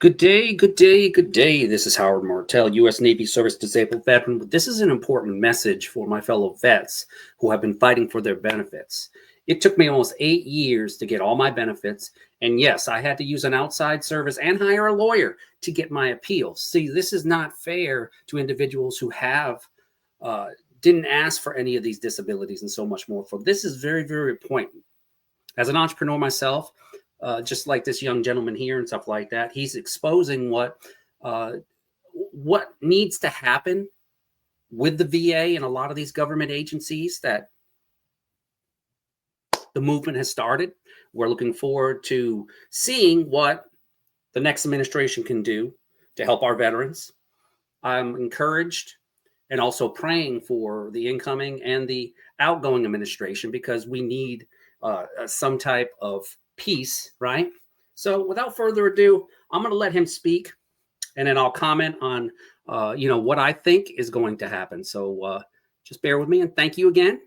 Good day, good day, good day. This is Howard Martell, U.S. Navy Service Disabled Veteran. This is an important message for my fellow vets who have been fighting for their benefits. It took me almost 8 years to get all my benefits. And yes, I had to use an outside service and hire a lawyer to get my appeal. See, this is not fair to individuals who have didn't ask for any of these disabilities and so much more. For this is very, very important. As an entrepreneur myself, just like this young gentleman here and stuff like that, he's exposing uh, what needs to happen with the VA and a lot of these government agencies that the movement has started. We're looking forward to seeing what the next administration can do to help our veterans. I'm encouraged and also praying for the incoming and the outgoing administration because we need some type of peace, right? So without further ado, I'm going to let him speak, and then I'll comment on, what I think is going to happen. So just bear with me, and thank you again,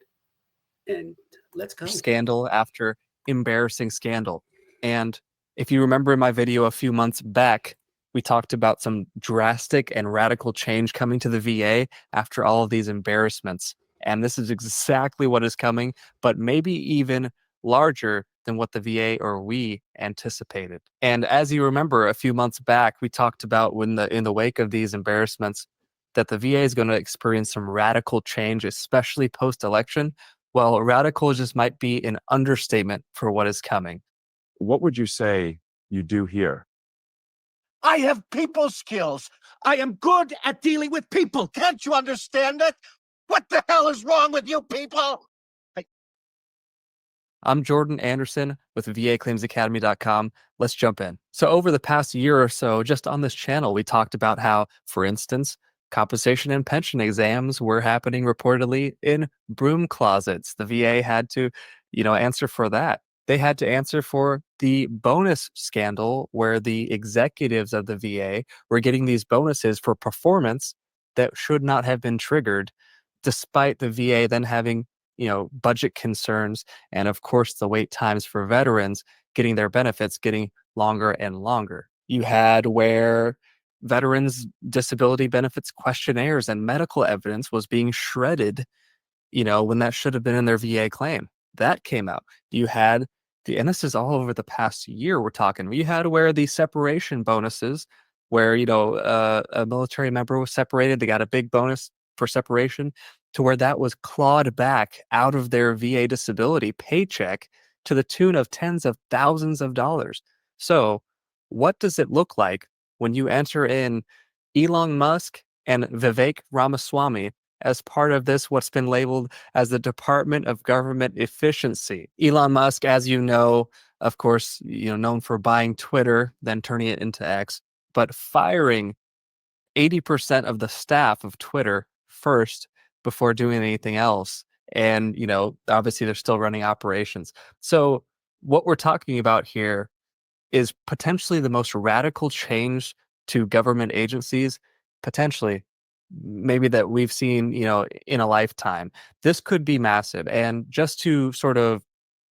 and let's go. Scandal after embarrassing scandal. And if you remember in my video a few months back, we talked about some drastic and radical change coming to the VA after all of these embarrassments. And this is exactly what is coming, but maybe even larger than what the VA or we anticipated. And as you remember, a few months back, we talked about when in the wake of these embarrassments, that the VA is going to experience some radical change, especially post-election. Well, radical just might be an understatement for what is coming. What would you say you do here? I have people skills. I am good at dealing with people. Can't you understand it? What the hell is wrong with you people? I'm Jordan Anderson with VAClaimsAcademy.com. Let's jump in. So over the past year or so, just on this channel, we talked about how, for instance, compensation and pension exams were happening reportedly in broom closets. The VA had to, answer for that. They had to answer for the bonus scandal where the executives of the VA were getting these bonuses for performance that should not have been triggered, despite the VA then having budget concerns, and of course the wait times for veterans getting their benefits getting longer and longer. You had where veterans disability benefits questionnaires and medical evidence was being shredded, when that should have been in their VA claim. That came out. You had and this is all over the past year we're talking. You had where the separation bonuses, where a military member was separated, they got a big bonus for separation, to where that was clawed back out of their VA disability paycheck to the tune of tens of thousands of dollars. So what does it look like when you enter in Elon Musk and Vivek Ramaswamy as part of this, what's been labeled as the Department of Government Efficiency? Elon Musk, as you know, of course, known for buying Twitter, then turning it into X, but firing 80% of the staff of Twitter first before doing anything else. And, obviously they're still running operations. So what we're talking about here is potentially the most radical change to government agencies, potentially, maybe that we've seen, in a lifetime. This could be massive. And just to sort of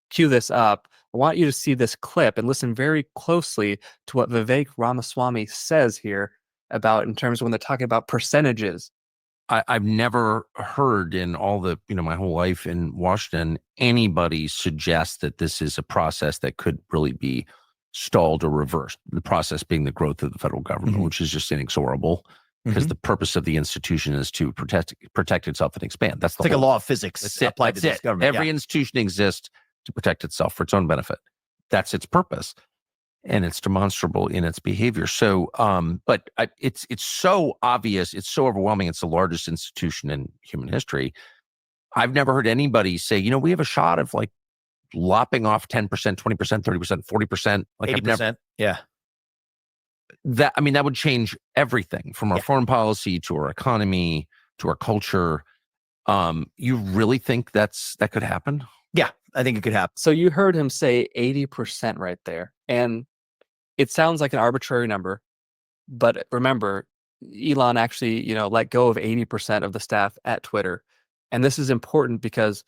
cue this up, I want you to see this clip and listen very closely to what Vivek Ramaswamy says here about, in terms of when they're talking about percentages. I've never heard in all the, my whole life in Washington, anybody suggest that this is a process that could really be stalled or reversed. The process being the growth of the federal government, which is just inexorable, because the purpose of the institution is to protect itself and expand. That's the It's like a whole, law of physics applied to this government. Every institution exists to protect itself for its own benefit. That's its purpose. And it's demonstrable in its behavior. So, it's so obvious, it's so overwhelming. It's the largest institution in human history. I've never heard anybody say, we have a shot of like lopping off 10%, 20%, 30%, 40%, like 80%. Yeah. That would change everything from our foreign policy to our economy to our culture. You really think that could happen? Yeah, I think it could happen. So you heard him say 80% right there. And it sounds like an arbitrary number, but remember, Elon actually, let go of 80% of the staff at Twitter. And this is important because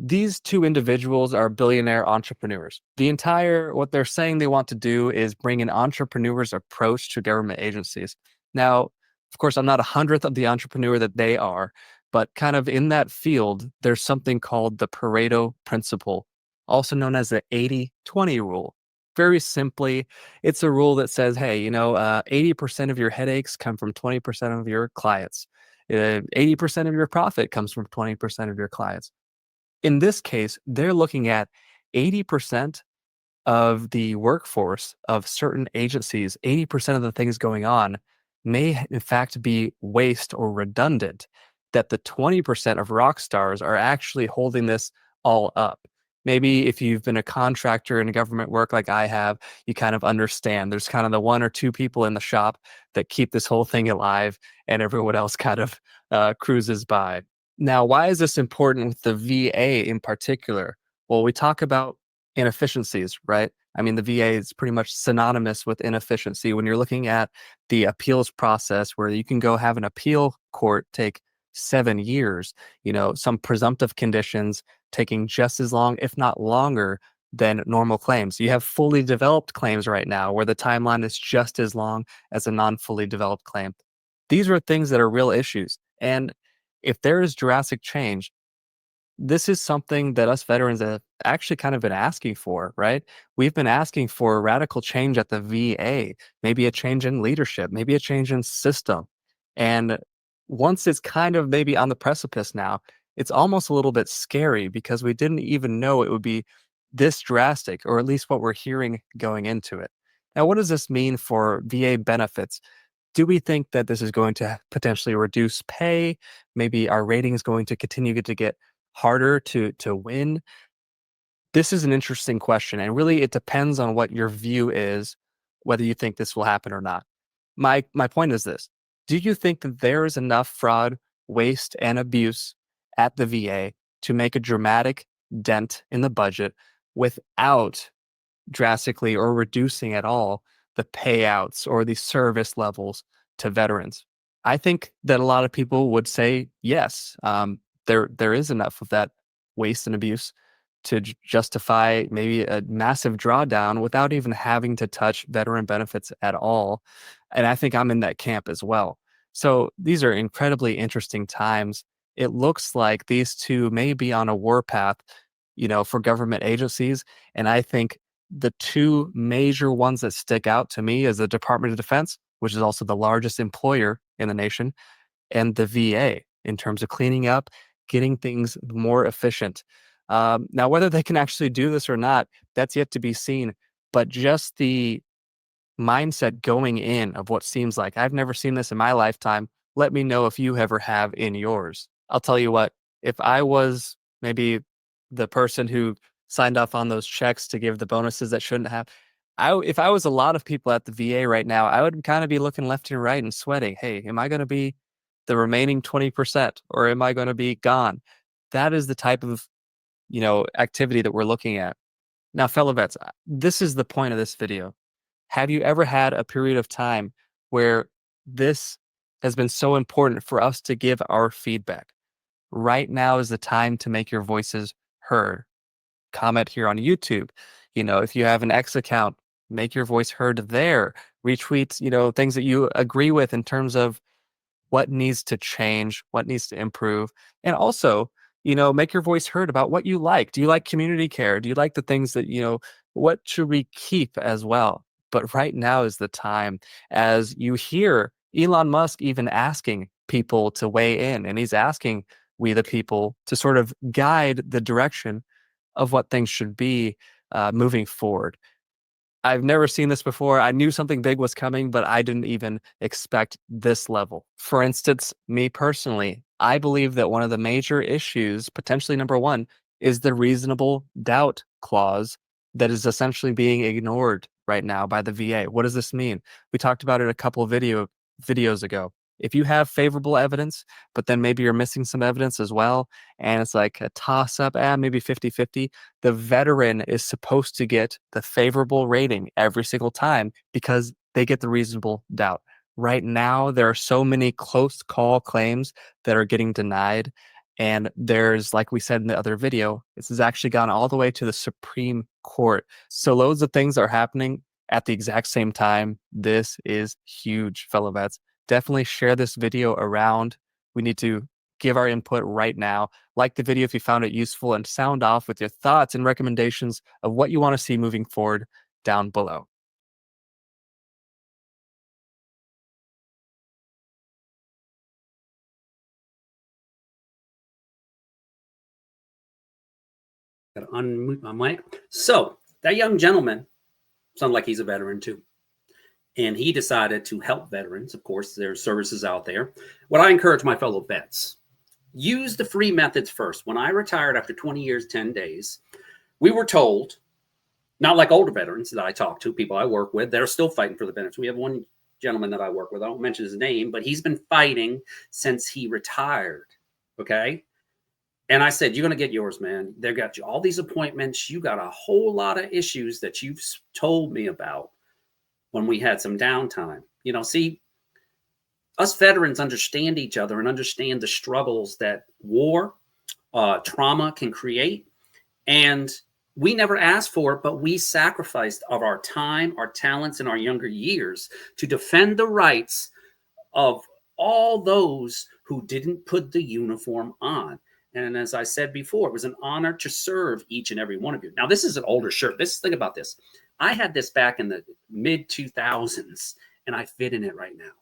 These two individuals are billionaire entrepreneurs. What they're saying they want to do is bring an entrepreneur's approach to government agencies. Now, of course, I'm not a hundredth of the entrepreneur that they are, but kind of in that field, there's something called the Pareto principle, also known as the 80-20 rule. Very simply, it's a rule that says, hey, 80% of your headaches come from 20% of your clients. 80% of your profit comes from 20% of your clients. In this case, they're looking at 80% of the workforce of certain agencies, 80% of the things going on may in fact be waste or redundant, that the 20% of rock stars are actually holding this all up. Maybe if you've been a contractor in government work like I have, you kind of understand there's kind of the one or two people in the shop that keep this whole thing alive and everyone else kind of cruises by. Now, why is this important with the VA in particular? Well, we talk about inefficiencies, right? I mean, the VA is pretty much synonymous with inefficiency. When you're looking at the appeals process, where you can go have an appeal court take 7 years, some presumptive conditions taking just as long, if not longer, than normal claims. You have fully developed claims right now where the timeline is just as long as a non-fully developed claim. These are things that are real issues. And if there is drastic change, this is something that us veterans have actually kind of been asking for, right? We've been asking for a radical change at the VA, maybe a change in leadership, maybe a change in system. And once it's kind of maybe on the precipice now, it's almost a little bit scary because we didn't even know it would be this drastic, or at least what we're hearing going into it. Now, what does this mean for VA benefits? Do we think that this is going to potentially reduce pay? Maybe our rating is going to continue to get harder to win? This is an interesting question, and really it depends on what your view is, whether you think this will happen or not. My point is this: do you think that there is enough fraud, waste, and abuse at the VA to make a dramatic dent in the budget without drastically or reducing at all the payouts or the service levels to veterans? I think that a lot of people would say yes. There is enough of that waste and abuse to justify maybe a massive drawdown without even having to touch veteran benefits at all. And I think I'm in that camp as well. So these are incredibly interesting times. It looks like these two may be on a warpath, for government agencies. And I think the two major ones that stick out to me is the Department of Defense, which is also the largest employer in the nation, and the VA in terms of cleaning up, getting things more efficient. Now, whether they can actually do this or not, that's yet to be seen. But just the mindset going in of what seems like, I've never seen this in my lifetime. Let me know if you ever have in yours. I'll tell you what, if I was maybe the person who signed off on those checks to give the bonuses that shouldn't have, if I was a lot of people at the VA right now, I would kind of be looking left and right and sweating. Hey, am I going to be the remaining 20% or am I going to be gone? That is the type of, activity that we're looking at. Now, fellow vets, this is the point of this video. Have you ever had a period of time where this has been so important for us to give our feedback? Right now is the time to make your voices heard. Comment here on YouTube. If you have an X account, make your voice heard there. Retweet, things that you agree with in terms of what needs to change, what needs to improve. And also, make your voice heard about what you like. Do you like community care? Do you like the things that, what should we keep as well? But right now is the time, as you hear Elon Musk even asking people to weigh in, and he's asking we the people to sort of guide the direction of what things should be moving forward. I've never seen this before. I knew something big was coming, but I didn't even expect this level. For instance, me personally, I believe that one of the major issues, potentially number one, is the reasonable doubt clause that is essentially being ignored right now by the VA. What does this mean? We talked about it a couple of videos ago. If you have favorable evidence, but then maybe you're missing some evidence as well, and it's like a toss-up, maybe 50-50, the veteran is supposed to get the favorable rating every single time because they get the reasonable doubt. Right now, there are so many close call claims that are getting denied. And there's, like we said in the other video, this has actually gone all the way to the Supreme Court. So loads of things are happening at the exact same time. This is huge, fellow vets. Definitely share this video around. We need to give our input right now. Like the video if you found it useful, and sound off with your thoughts and recommendations of what you want to see moving forward down below. Got to unmute my mic. So that young gentleman sounds like he's a veteran too. And he decided to help veterans. Of course, there's services out there. What I encourage my fellow vets, use the free methods first. When I retired after 20 years, 10 days, we were told, not like older veterans that I talk to, people I work with, they're still fighting for the benefits. We have one gentleman that I work with. I won't mention his name, but he's been fighting since he retired. Okay. And I said, you're going to get yours, man. They've got you all these appointments. You got a whole lot of issues that you've told me about when we had some downtime. You know, see, us veterans understand each other and understand the struggles that war, trauma can create. And we never asked for it, but we sacrificed of our time, our talents, and our younger years to defend the rights of all those who didn't put the uniform on. And as I said before, it was an honor to serve each and every one of you. Now, this is an older shirt. Think about this. I had this back in the mid 2000s, and I fit in it right now.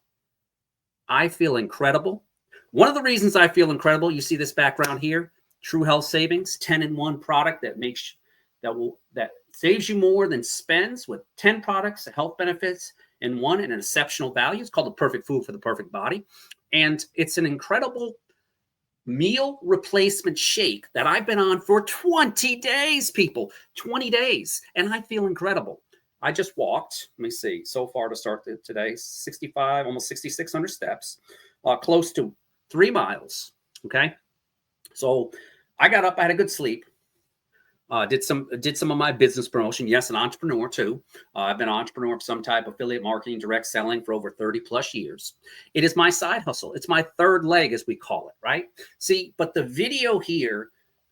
I feel incredible. One of the reasons I feel incredible, you see this background here, True Health Savings, 10-in-1 product that saves you more than spends, with 10 products, health benefits in one, and an exceptional value. It's called the perfect food for the perfect body. And it's an incredible meal replacement shake that I've been on for 20 days, people, 20 days. And I feel incredible. I just walked, let me see, so far to start today, 65, almost 6,600 steps, close to 3 miles. Okay. So I got up, I had a good sleep. Did some of my business promotion. Yes, an entrepreneur too. I've been an entrepreneur of some type, affiliate marketing, direct selling for over 30 plus years. It is my side hustle. It's my third leg, as we call it, right? See, but the video here,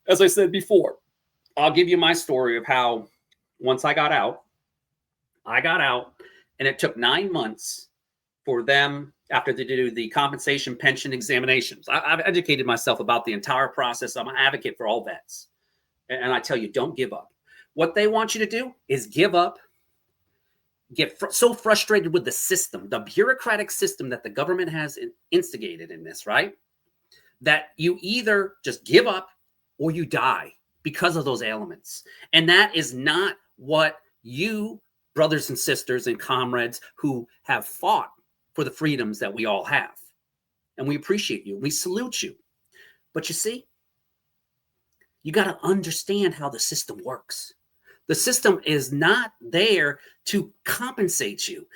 as I said before, I'll give you my story of how once I got out, and it took 9 months for them after they do the compensation pension examinations. I've educated myself about the entire process. I'm an advocate for all vets. And I tell you, don't give up. What they want you to do is give up, get so frustrated with the system, the bureaucratic system that the government has instigated in this, right? That you either just give up or you die because of those ailments. And that is not what you, brothers and sisters and comrades who have fought for the freedoms that we all have. And we appreciate you. We salute you. But you see, you got to understand how the system works. The system is not there to compensate you.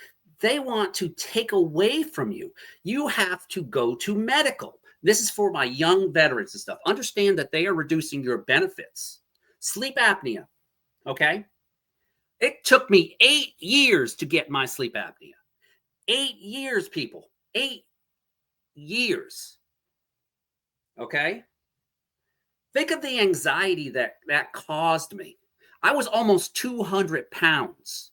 They want to take away from you. You have to go to medical. This is for my young veterans and stuff. Understand that they are reducing your benefits. Sleep apnea, okay? It took me 8 years to get my sleep apnea. 8 years, people. 8 years. Okay? Think of the anxiety that caused me. I was almost 200 pounds.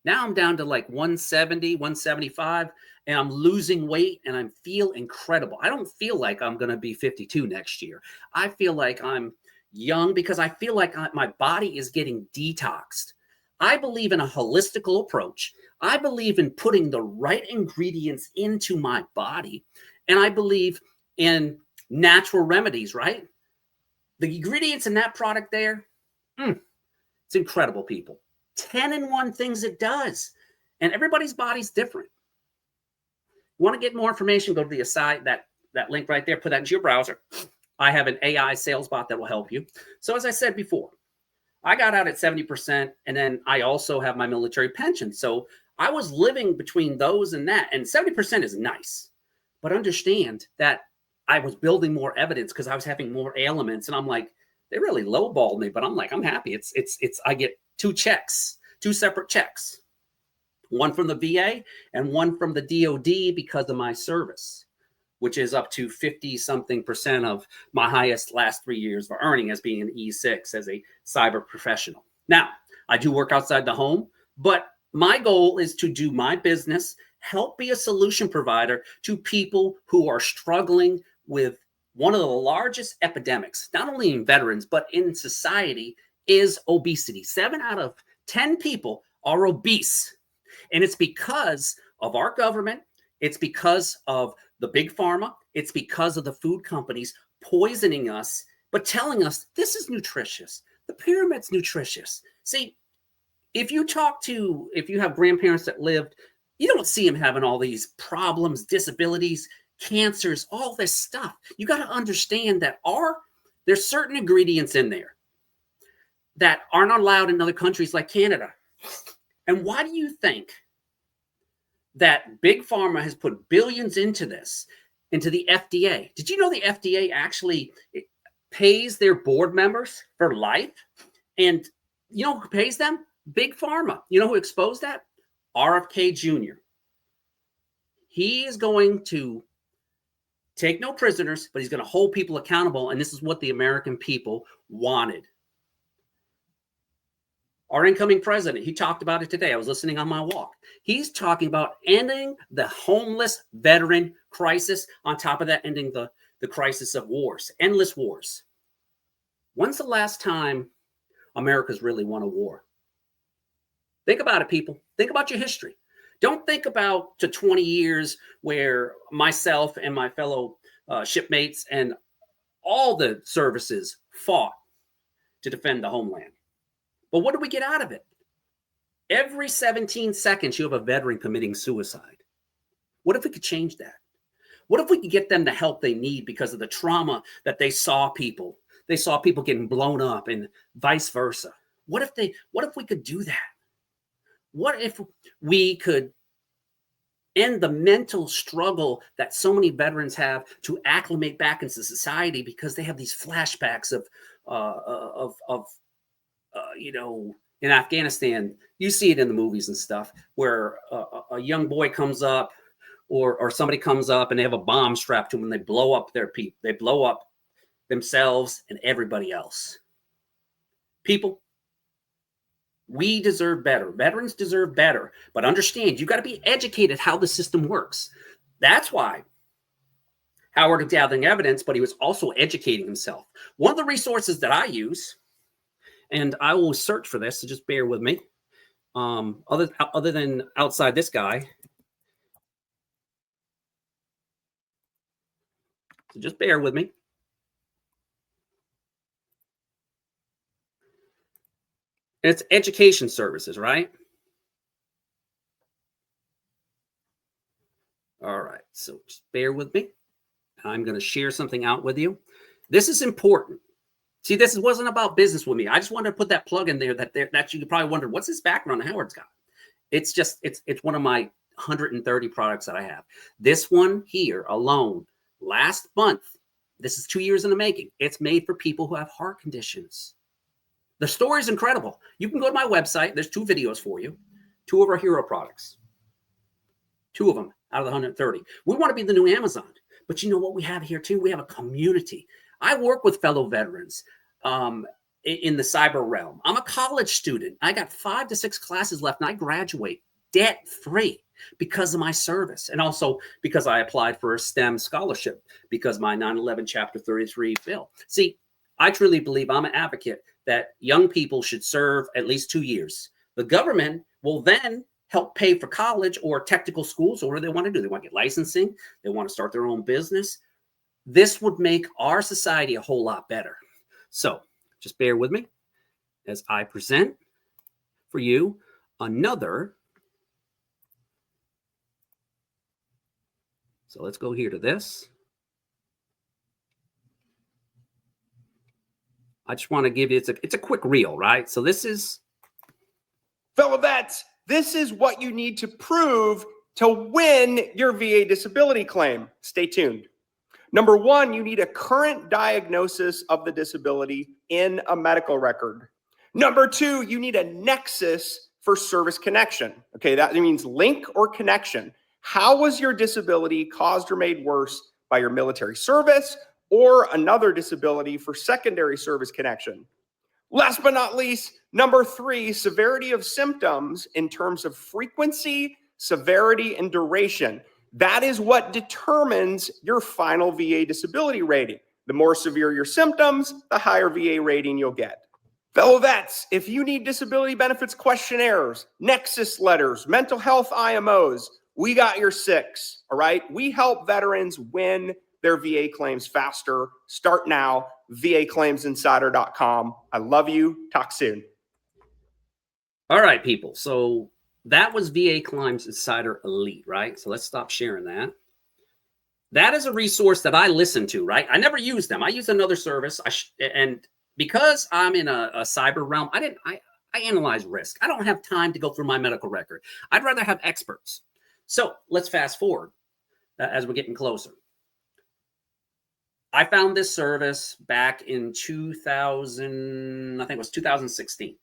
Now I'm down to like 170, 175, and I'm losing weight, and I feel incredible. I don't feel like I'm going to be 52 next year. I feel like I'm young because I feel like my body is getting detoxed. I believe in a holistical approach. I believe in putting the right ingredients into my body, and I believe in natural remedies, right? The ingredients in that product there, it's incredible, people. 10-in-1 things it does. And everybody's body's different. You want to get more information, go to the site, that link right there, put that into your browser. I have an AI sales bot that will help you. So as I said before, I got out at 70%, and then I also have my military pension. So I was living between those and that, and 70% is nice. But understand that I was building more evidence because I was having more ailments, and I'm like, they really lowballed me, but I'm like, I'm happy. It's I get 2 checks, 2 separate checks, one from the VA and one from the DOD because of my service. which is up to 50-something% of my highest last 3 years of earning as being an E6 as a cyber professional. Now, I do work outside the home, but my goal is to do my business, help be a solution provider to people who are struggling with one of the largest epidemics, not only in veterans, but in society, is obesity. 7 out of 10 people are obese. And it's because of our government. It's because of the big pharma. It's because of the food companies poisoning us, but telling us this is nutritious. The pyramid's nutritious. See, if you have grandparents that lived, you don't see them having all these problems, disabilities, cancers, all this stuff. You got to understand that there's certain ingredients in there that are not allowed in other countries like Canada. And why do you think that Big Pharma has put billions into this, into the FDA? Did you know the FDA actually pays their board members for life? And you know who pays them? Big Pharma. You know who exposed that? RFK Jr. He is going to take no prisoners, but he's going to hold people accountable. And this is what the American people wanted. Our incoming president, he talked about it today. I was listening on my walk. He's talking about ending the homeless veteran crisis. On top of that, ending the crisis of wars, endless wars. When's the last time America's really won a war? Think about it, people. Think about your history. Don't think about the 20 years where myself and my fellow shipmates and all the services fought to defend the homeland. But what do we get out of it? Every 17 seconds, you have a veteran committing suicide. What if we could change that? What if we could get them the help they need because of the trauma that they saw people? They saw people getting blown up and vice versa. What if we could do that? What if we could end the mental struggle that so many veterans have to acclimate back into society because they have these flashbacks of in Afghanistan? You see it in the movies and stuff where a young boy comes up or somebody comes up and they have a bomb strapped to them and they blow up their people. They blow up themselves and everybody else. People, we deserve better. Veterans deserve better. But understand, you got to be educated how the system works. That's why Howard was gathering evidence, but he was also educating himself. One of the resources that I use, and I will search for this, so just bear with me. Other than outside this guy. So just bear with me. It's education services, right? All right, so just bear with me. I'm going to share something out with you. This is important. See, this wasn't about business with me. I just wanted to put that plug in there that you probably wonder, what's his background Howard's got? It's one of my 130 products that I have. This one here alone, last month, this is 2 years in the making. It's made for people who have heart conditions. The story is incredible. You can go to my website. There's 2 videos for you. 2 of our hero products. 2 of them out of the 130. We want to be the new Amazon. But you know what we have here too? We have a community. I work with fellow veterans in the cyber realm. I'm a college student. I got 5 to 6 classes left and I graduate debt-free because of my service. And also because I applied for a STEM scholarship because my 9/11 Chapter 33 bill. See, I truly believe, I'm an advocate that young people should serve at least 2 years. The government will then help pay for college or technical schools or whatever they want to do. They want to get licensing. They want to start their own business. This would make our society a whole lot better. So just bear with me as I present for you another. So let's go here to this. I just want to give you, it's a quick reel, right? So this is. Fellow vets, this is what you need to prove to win your VA disability claim. Stay tuned. Number 1, you need a current diagnosis of the disability in a medical record. Number 2, you need a nexus for service connection. Okay, that means link or connection. How was your disability caused or made worse by your military service or another disability for secondary service connection. Last but not least, number 3, severity of symptoms in terms of frequency, severity, and duration. That is what determines your final VA disability rating. The more severe your symptoms, the higher VA rating you'll get. Fellow vets, if you need disability benefits questionnaires, nexus letters, mental health IMOs, we got your 6, all right? We help veterans win their VA claims faster. Start now, vaclaimsinsider.com. I love you. Talk soon. All right, people. So that was VA Claims Insider Elite, right? So let's stop sharing that. That is a resource that I listen to, right? I never use them. I use another service. And because I'm in a cyber realm, I analyze risk. I don't have time to go through my medical record. I'd rather have experts. So let's fast forward as we're getting closer. I found this service back in 2000, I think it was 2016.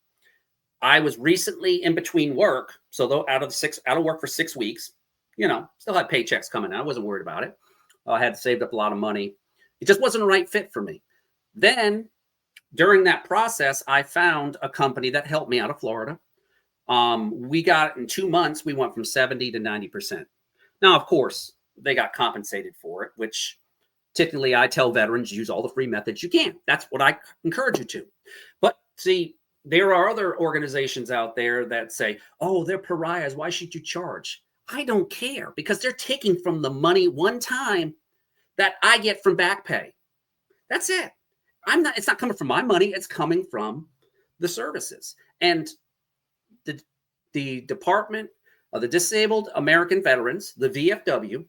I was recently in between work. So though out of work for 6 weeks, you know, still had paychecks coming in. I wasn't worried about it. I had saved up a lot of money. It just wasn't a right fit for me. Then during that process, I found a company that helped me out of Florida. We got in 2 months, we went from 70 to 90%. Now, of course, they got compensated for it, which typically I tell veterans use all the free methods you can. That's what I encourage you to. But see, there are other organizations out there that say, oh, they're pariahs. Why should you charge? I don't care because they're taking from the money one time that I get from back pay. That's it. It's not coming from my money. It's coming from the services. And the Department of the Disabled American Veterans, the VFW,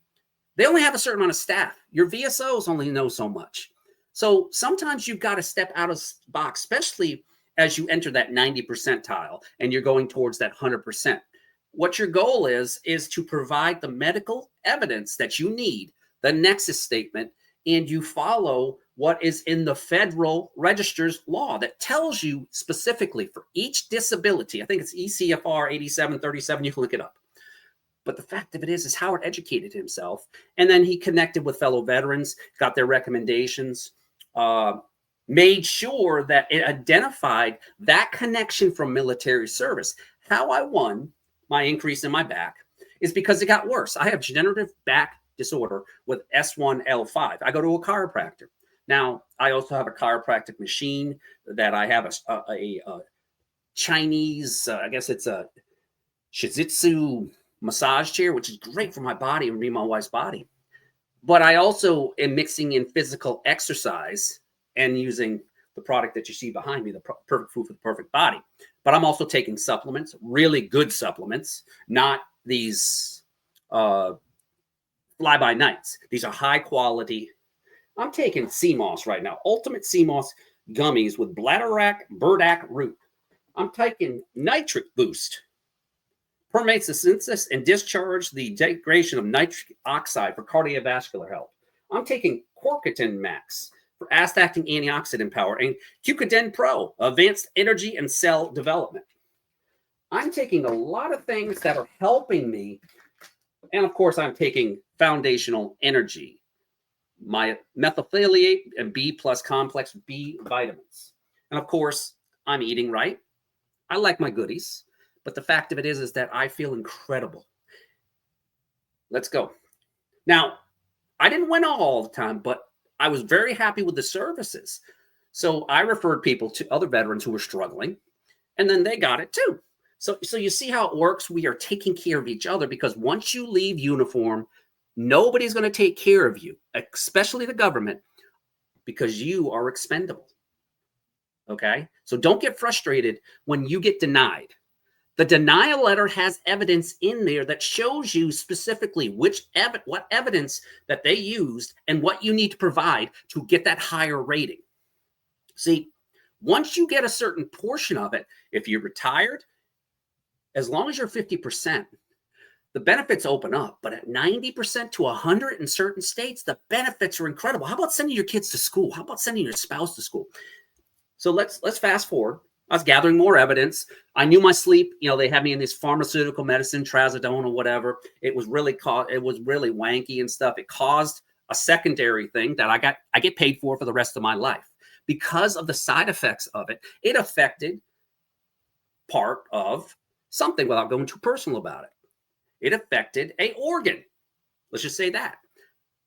they only have a certain amount of staff. Your VSOs only know so much. So sometimes you've got to step out of the box, especially as you enter that 90 percentile and you're going towards that 100%. What your goal is to provide the medical evidence that you need, the nexus statement, and you follow what is in the federal register's law that tells you specifically for each disability. I think it's ECFR 8737. You can look it up. But the fact of it is Howard educated himself, and then he connected with fellow veterans, got their recommendations, made sure that it identified that connection from military service. How I won my increase in my back is because it got worse. I have degenerative back disorder with S1L5. I go to a chiropractor. Now, I also have a chiropractic machine that I have a Chinese, I guess it's a Shizitsu massage chair, which is great for my body and my wife's body. But I also am mixing in physical exercise and using the product that you see behind me, the perfect food for the perfect body. But I'm also taking supplements, really good supplements, not these fly-by-nights. These are high quality. I'm taking CMOS right now, Ultimate CMOS gummies with bladderwrack, burdock root. I'm taking nitric boost. Permeates the synthesis and discharge the degradation of nitric oxide for cardiovascular health. I'm taking Quercetin Max for fast-acting antioxidant power and Q-Coden Pro, advanced energy and cell development. I'm taking a lot of things that are helping me. And of course, I'm taking foundational energy, my methylfolate and B plus complex B vitamins. And of course, I'm eating right. I like my goodies. But the fact of it is that I feel incredible. Let's go. Now, I didn't win all the time, but I was very happy with the services. So I referred people to other veterans who were struggling, and then they got it too. So you see how it works? We are taking care of each other because once you leave uniform, nobody's going to take care of you, especially the government, because you are expendable. Okay? So don't get frustrated when you get denied. The denial letter has evidence in there that shows you specifically what evidence that they used and what you need to provide to get that higher rating. See, once you get a certain portion of it, if you're retired, as long as you're 50%, the benefits open up. But at 90% to 100 in certain states, the benefits are incredible. How about sending your kids to school? How about sending your spouse to school? So let's fast forward. I was gathering more evidence. I knew my sleep. You know, they had me in this pharmaceutical medicine, trazodone or whatever. It was really wanky and stuff. It caused a secondary thing that I get paid for the rest of my life. Because of the side effects of it, it affected part of something without going too personal about it. It affected an organ. Let's just say that.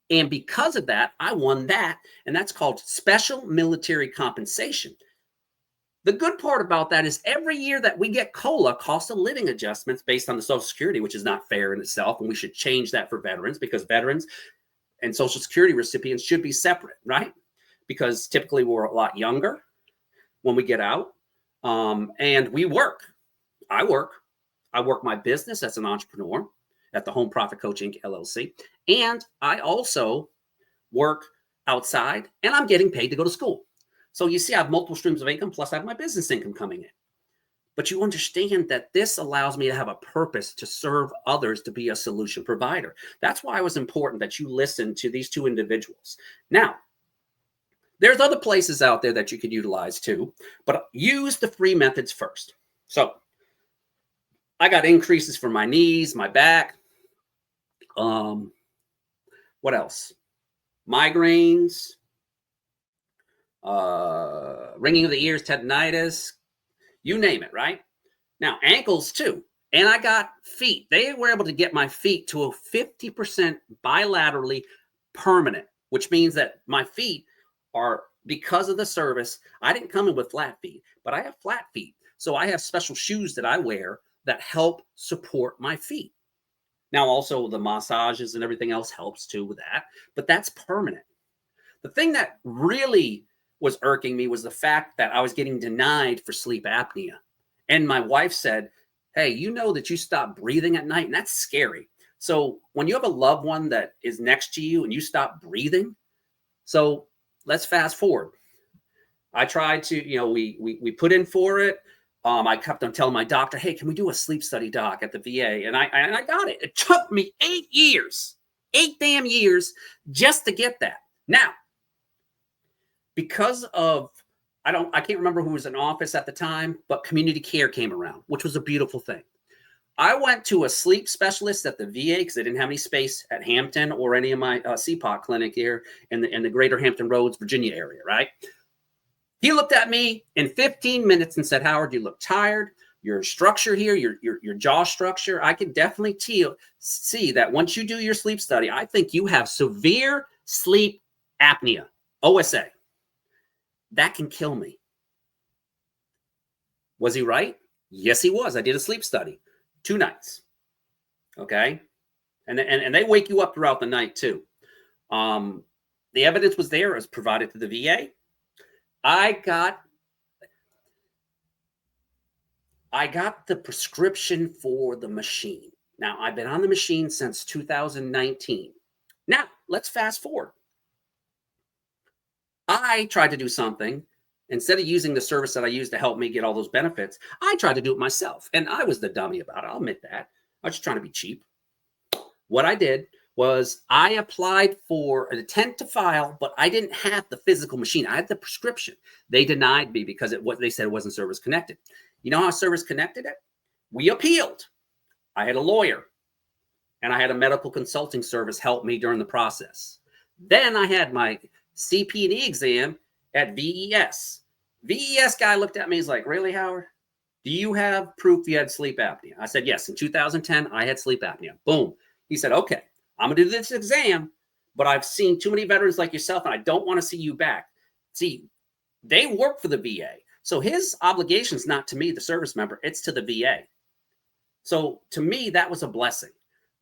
And because of that, I won that. And that's called special military compensation. The good part about that is every year that we get COLA, cost of living adjustments based on the Social Security, which is not fair in itself. And we should change that for veterans, because veterans and Social Security recipients should be separate, right? Because typically we're a lot younger when we get out, and we work. I work my business as an entrepreneur at the Home Profit Coach Inc. LLC. And I also work outside, and I'm getting paid to go to school. So you see, I have multiple streams of income, plus I have my business income coming in. But you understand that this allows me to have a purpose to serve others, to be a solution provider. That's why it was important that you listen to these two individuals. Now, there's other places out there that you could utilize too, but use the free methods first. So I got increases for my knees, my back. What else? Migraines, ringing of the ears, tendinitis, you name it, right? Now, ankles too. And I got feet. They were able to get my feet to a 50% bilaterally permanent, which means that my feet are, because of the service, I didn't come in with flat feet, but I have flat feet. So I have special shoes that I wear that help support my feet. Now, also the massages and everything else helps too with that, but that's permanent. The thing that really was irking me was the fact that I was getting denied for sleep apnea. And my wife said, hey, you know that you stop breathing at night, and that's scary. So when you have a loved one that is next to you and you stop breathing, so let's fast forward. I tried to, we put in for it. I kept on telling my doctor, hey, can we do a sleep study, doc, at the VA? And I got it. It took me 8 damn years just to get that. Now, because of, I can't remember who was in office at the time, but community care came around, which was a beautiful thing. I went to a sleep specialist at the VA because they didn't have any space at Hampton or any of my CPOC clinic here in the greater Hampton Roads, Virginia area, right? He looked at me in 15 minutes and said, Howard, you look tired. Your structure here, your jaw structure, I can definitely see that once you do your sleep study, I think you have severe sleep apnea, OSA. That can kill me. Was he right? Yes, he was. I did a sleep study, 2 nights. Okay. And they wake you up throughout the night too. The evidence was there, as provided to the VA. I got the prescription for the machine. Now, I've been on the machine since 2019. Now, let's fast forward. I tried to do something. Instead of using the service that I used to help me get all those benefits, I tried to do it myself. And I was the dummy about it. I'll admit that. I was just trying to be cheap. What I did was I applied for an intent to file, but I didn't have the physical machine. I had the prescription. They denied me because they said it wasn't service connected. You know how service connected it? We appealed. I had a lawyer, and I had a medical consulting service help me during the process. Then I had my CP&E exam at VES. VES guy looked at me. He's like, really, Howard? Do you have proof you had sleep apnea? I said, yes. In 2010, I had sleep apnea. Boom. He said, okay, I'm going to do this exam, but I've seen too many veterans like yourself, and I don't want to see you back. See, they work for the VA. So his obligation is not to me, the service member. It's to the VA. So to me, that was a blessing.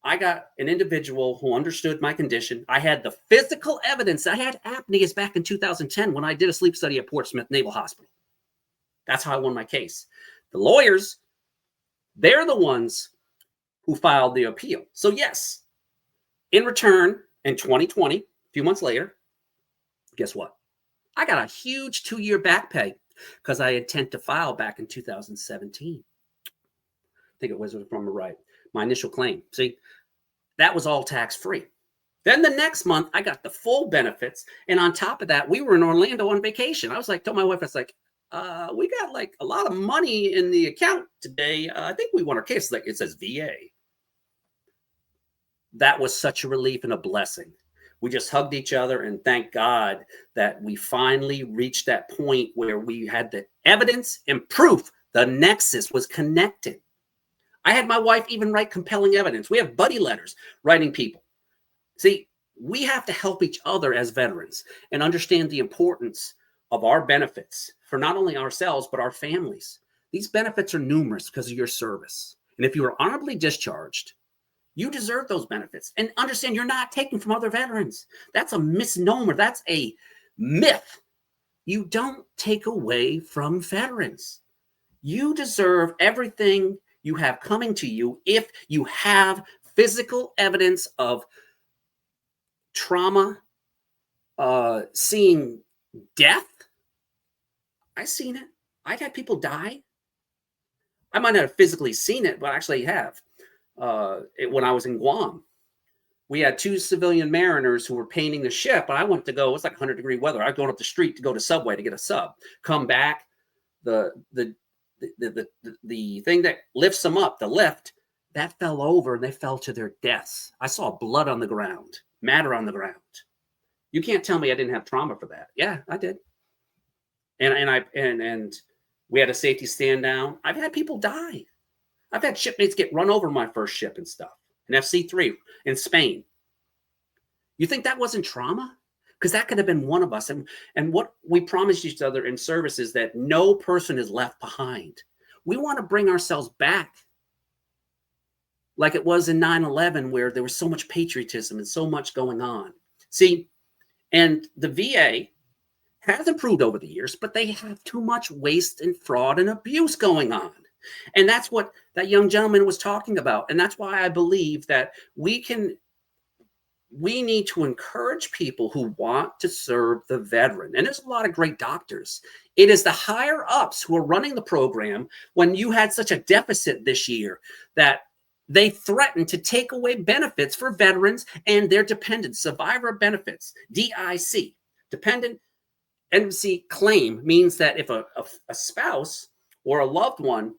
I got an individual who understood my condition. I had the physical evidence. I had apneas back in 2010 when I did a sleep study at Portsmouth Naval Hospital. That's how I won my case. The lawyers, they're the ones who filed the appeal. So yes, in return, in 2020, a few months later, guess what? I got a huge 2-year back pay because I intent to file back in 2017. I think it was from the right. My initial claim. See, that was all tax-free. Then the next month, I got the full benefits. And on top of that, we were in Orlando on vacation. I was like, told my wife, I was like, we got like a lot of money in the account today. I think we won our case. Like it says VA. That was such a relief and a blessing. We just hugged each other and thank God that we finally reached that point where we had the evidence and proof the nexus was connected. I had my wife even write compelling evidence. We have buddy letters writing people. See, we have to help each other as veterans and understand the importance of our benefits for not only ourselves, but our families. These benefits are numerous because of your service. And if you are honorably discharged, you deserve those benefits. And understand you're not taking from other veterans. That's a misnomer. That's a myth. You don't take away from veterans. You deserve everything you have coming to you if you have physical evidence of trauma, seeing death. I've seen it. I've had people die. I might not have physically seen it, but I actually have. When I was in Guam, we had 2 civilian mariners who were painting the ship. And I went to go, it's like 100-degree weather. I was going up the street to go to Subway to get a sub. Come back, the thing that lifts them up, the lift, that fell over and they fell to their deaths. I saw blood on the ground, matter on the ground. You can't tell me I didn't have trauma for that. Yeah, I did. And we had a safety stand down. I've had people die. I've had shipmates get run over my first ship and stuff. An FC3 in Spain. You think that wasn't trauma? Because that could have been one of us. And what we promised each other in service is that no person is left behind. We want to bring ourselves back like it was in 9/11, where there was so much patriotism and so much going on. See, and the VA has improved over the years, but they have too much waste and fraud and abuse going on. And that's what that young gentleman was talking about. And that's why I believe that we need to encourage people who want to serve the veteran. And there's a lot of great doctors. It is the higher ups who are running the program when you had such a deficit this year that they threatened to take away benefits for veterans and their dependents, survivor benefits, DIC, dependent NC claim means that if a spouse or a loved one,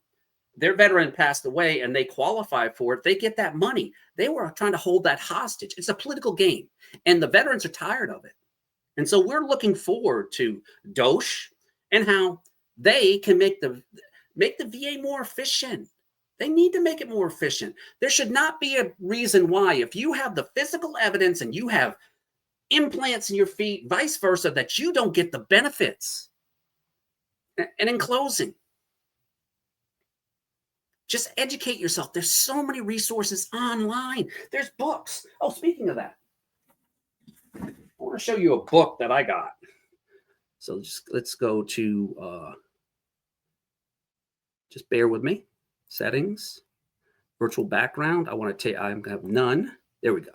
their veteran passed away and they qualify for it, they get that money. They were trying to hold that hostage. It's a political game, and the veterans are tired of it. And so we're looking forward to DOGE and how they can make the VA more efficient. They need to make it more efficient. There should not be a reason why, if you have the physical evidence and you have implants in your feet, vice versa, that you don't get the benefits. And in closing, just educate yourself. There's so many resources online. There's books. Oh, speaking of that, I want to show you a book that I got. So let's go to, just bear with me. Settings, virtual background. I want to take, I have none. There we go.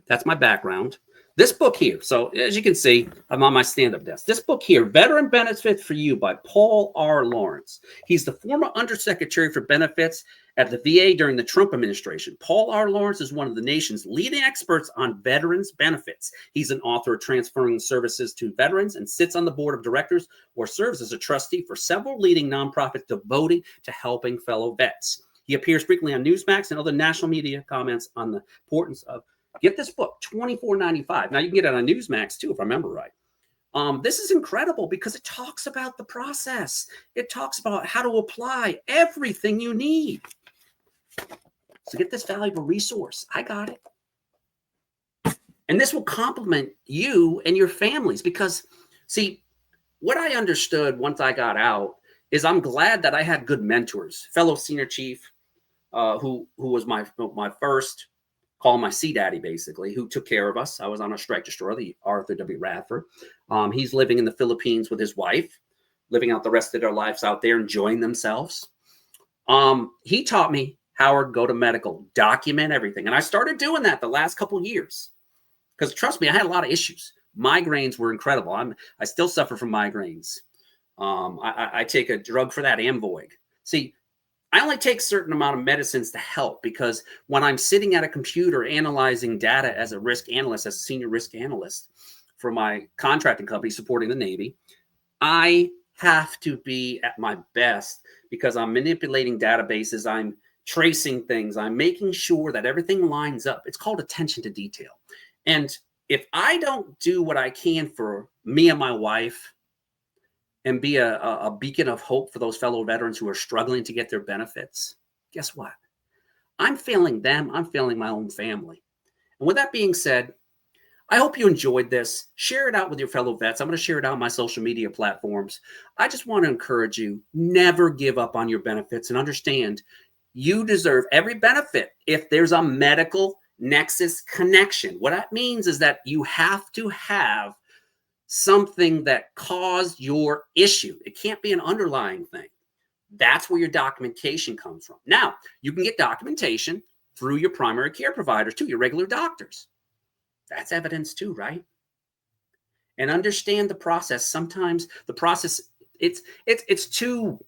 That's my background. This book here, so as you can see, I'm on my stand-up desk. This book here, Veteran Benefits for You by Paul R. Lawrence. He's the former Undersecretary for Benefits at the VA during the Trump administration. Paul R. Lawrence is one of the nation's leading experts on veterans benefits. He's an author of Transferring Services to Veterans and sits on the board of directors or serves as a trustee for several leading nonprofits devoted to helping fellow vets. He appears frequently on Newsmax and other national media, comments on the importance of. Get this book, $24.95. Now you can get it on Newsmax too, if I remember right. This is incredible because it talks about the process. It talks about how to apply everything you need. So get this valuable resource. I got it. And this will complement you and your families because, see, what I understood once I got out is I'm glad that I had good mentors, fellow senior chief, who was my first, call my sea daddy, basically, who took care of us. I was on a strike destroyer, the Arthur W. Radford. He's living in the Philippines with his wife, living out the rest of their lives out there, enjoying themselves. He taught me, Howard, go to medical, document everything. And I started doing that the last couple of years. Because trust me, I had a lot of issues. Migraines were incredible. I still suffer from migraines. I take a drug for that, Amvoig. See, I only take a certain amount of medicines to help because when I'm sitting at a computer analyzing data as a risk analyst, as a senior risk analyst for my contracting company supporting the Navy, I have to be at my best because I'm manipulating databases. I'm tracing things. I'm making sure that everything lines up. It's called attention to detail. And if I don't do what I can for me and my wife and be a beacon of hope for those fellow veterans who are struggling to get their benefits, guess what? I'm failing them. I'm failing my own family. And with that being said, I hope you enjoyed this. Share it out with your fellow vets. I'm going to share it out on my social media platforms. I just want to encourage you, never give up on your benefits, and understand you deserve every benefit if there's a medical nexus connection. What that means is that you have to have something that caused your issue. It can't be an underlying thing. That's where your documentation comes from. Now, you can get documentation through your primary care providers too, your regular doctors. That's evidence too, right? And understand the process. Sometimes the process, it is too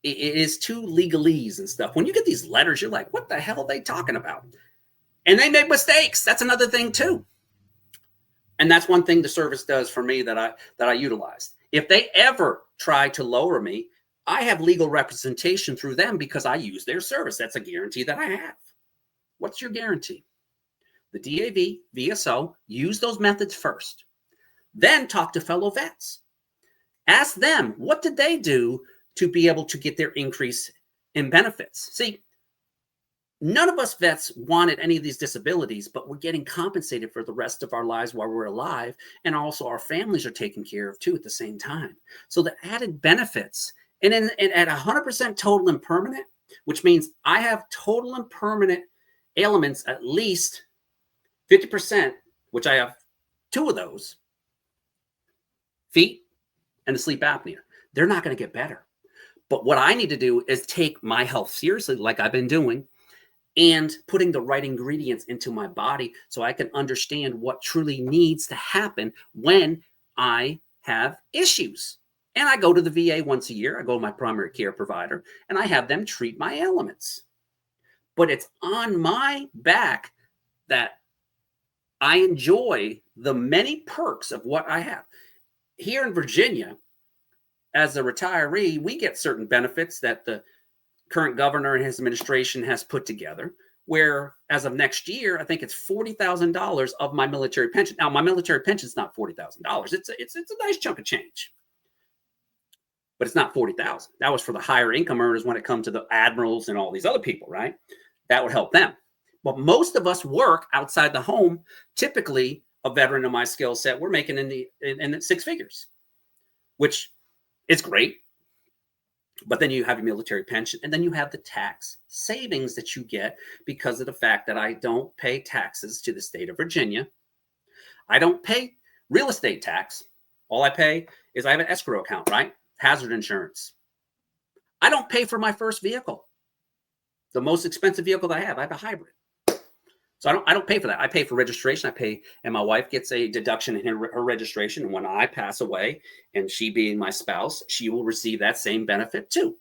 legalese and stuff. When you get these letters, you're like, what the hell are they talking about? And they make mistakes. That's another thing too. And that's one thing the service does for me that I utilized. If they ever try to lower me, I have legal representation through them because I use their service. That's a guarantee that I have. What's your guarantee? The DAV, VSO, use those methods first. Then talk to fellow vets. Ask them, what did they do to be able to get their increase in benefits? See, none of us vets wanted any of these disabilities, but we're getting compensated for the rest of our lives while we're alive. And also our families are taken care of too at the same time. So the added benefits, and at 100% total and permanent, which means I have total and permanent ailments at least 50%, which I have 2 of those, feet and the sleep apnea. They're not going to get better. But what I need to do is take my health seriously, like I've been doing, and putting the right ingredients into my body so I can understand what truly needs to happen when I have issues. And I go to the VA once a year. I go to my primary care provider, and I have them treat my ailments. But it's on my back that I enjoy the many perks of what I have. Here in Virginia, as a retiree, we get certain benefits that the current governor and his administration has put together, where as of next year, I think it's $40,000 of my military pension. Now, my military pension is not $40,000. It's a nice chunk of change, but it's not $40,000. That was for the higher income earners when it comes to the admirals and all these other people, right? That would help them. But most of us work outside the home. Typically, a veteran of my skill set, we're making in the 6 figures, which is great. But then you have your military pension, and then you have the tax savings that you get because of the fact that I don't pay taxes to the state of Virginia. I don't pay real estate tax. All I pay is I have an escrow account, right? Hazard insurance. I don't pay for my first vehicle. The most expensive vehicle that I have a hybrid. So I don't pay for that. I pay for registration. I pay, and my wife gets a deduction in her registration. And when I pass away, and she being my spouse, she will receive that same benefit too.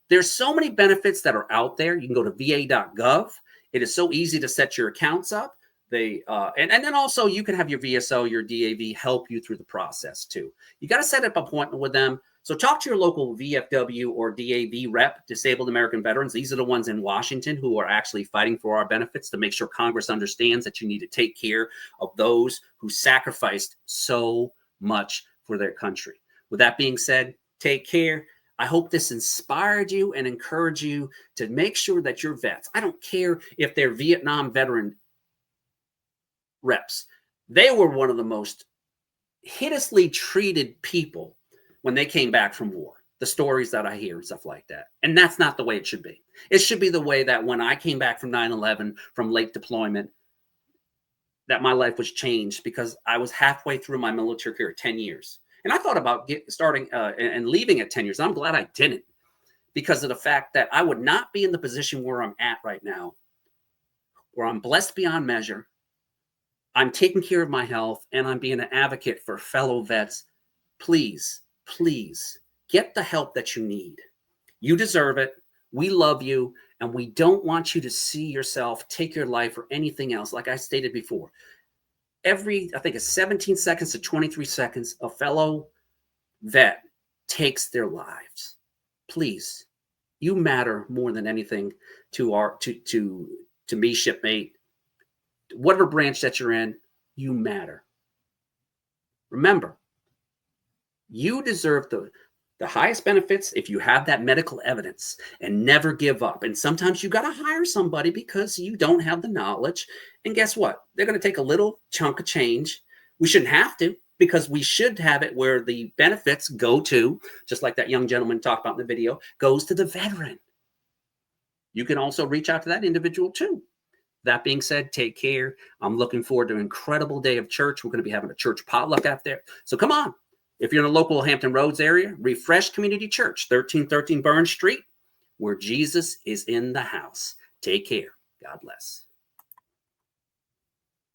There's so many benefits that are out there. You can go to va.gov. It is so easy to set your accounts up. And then also you can have your VSO, your DAV help you through the process too. You got to set up an appointment with them. So talk to your local VFW or DAV rep, Disabled American Veterans. These are the ones in Washington who are actually fighting for our benefits to make sure Congress understands that you need to take care of those who sacrificed so much for their country. With that being said, take care. I hope this inspired you and encouraged you to make sure that your vets, I don't care if they're Vietnam veteran reps, they were one of the most hideously treated people when they came back from war, the stories that I hear and stuff like that. And that's not the way it should be. It should be the way that when I came back from 9/11, from late deployment, that my life was changed because I was halfway through my military career, 10 years. And I thought about starting and leaving at 10 years. I'm glad I didn't, because of the fact that I would not be in the position where I'm at right now, where I'm blessed beyond measure. I'm taking care of my health, and I'm being an advocate for fellow vets. Please, please get the help that you need. You deserve it. We love you, and we don't want you to see yourself take your life or anything else. Like I stated before, I think it's 17 seconds to 23 seconds, a fellow vet takes their lives. Please, you matter more than anything to me, shipmate. Whatever branch that you're in, you matter. Remember, you deserve the highest benefits if you have that medical evidence, and never give up. And sometimes you got to hire somebody because you don't have the knowledge. And guess what? They're going to take a little chunk of change. We shouldn't have to, because we should have it where the benefits go to, just like that young gentleman talked about in the video, goes to the veteran. You can also reach out to that individual too. That being said, take care. I'm looking forward to an incredible day of church. We're going to be having a church potluck out there. So come on. If you're in the local Hampton Roads area, Refresh Community Church, 1313 Burns Street, where Jesus is in the house. Take care. God bless.